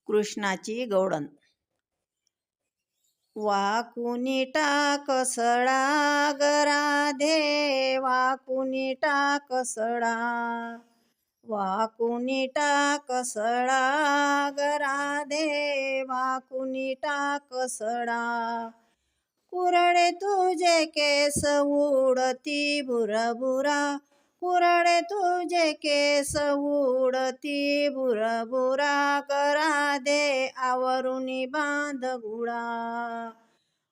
कृष्णाची गवळण. वाकुनी टाक सडा ग राधे, वाकुनी टाक सडा, वाकुनी टाक सडा ग राधे, वाकुनी टाक सडा. कुरडे तुझे केस उडती बुरबुरा, कुरडे तुझे केस उडती बुरबुरा ग राधे, आवरुनी बांध गुळा.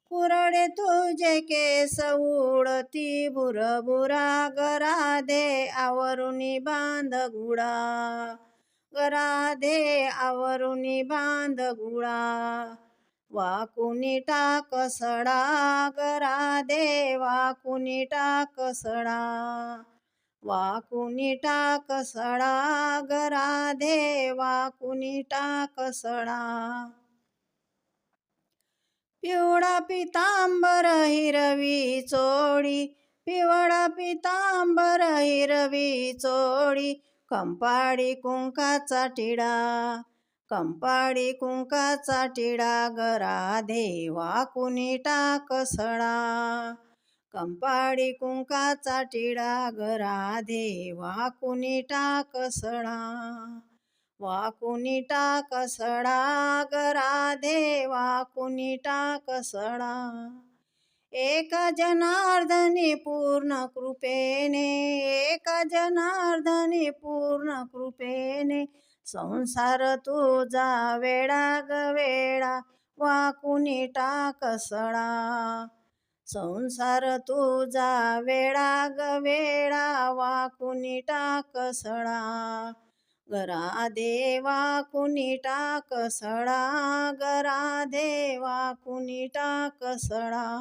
कुरडे तुझे केस उडती बुरबुरा ग राधे, आवरुनी बांध गुळा. ग राधे आवरुनी बांध गुळा. वाकुनी टाक सडा ग राधे, वाकुनी टाक सडा, वाकुनी टाक सडा ग राधे, वाकुनी टाक सडा. पिवळा पितांबर हिरवी चोळी, पिवळा पितांबर हिरवी चोळी, कंपाडी कुंकाचा टिळा, कंपाडी कुंकाचा टिळा ग राधे, वाकुनी टाक सडा. कंपाडी कुंकाचा टिळा ग राधे, वाकुनी टाक सडा. वाकुनी टाक सडा ग राधे, वाकुनी टाक सडा. एका जनार्दनी पूर्ण कृपेने, एका जनार्दनी पूर्ण कृपेने, संसार तुझा वेडा ग वेडा, वाकुनी टाक सडा. संसार तुझा वेडा ग वेडा, वाकुनी टाक सडा. ग राधे वाकुनी टाक सडा, ग राधे वाकुनी टाक सडा.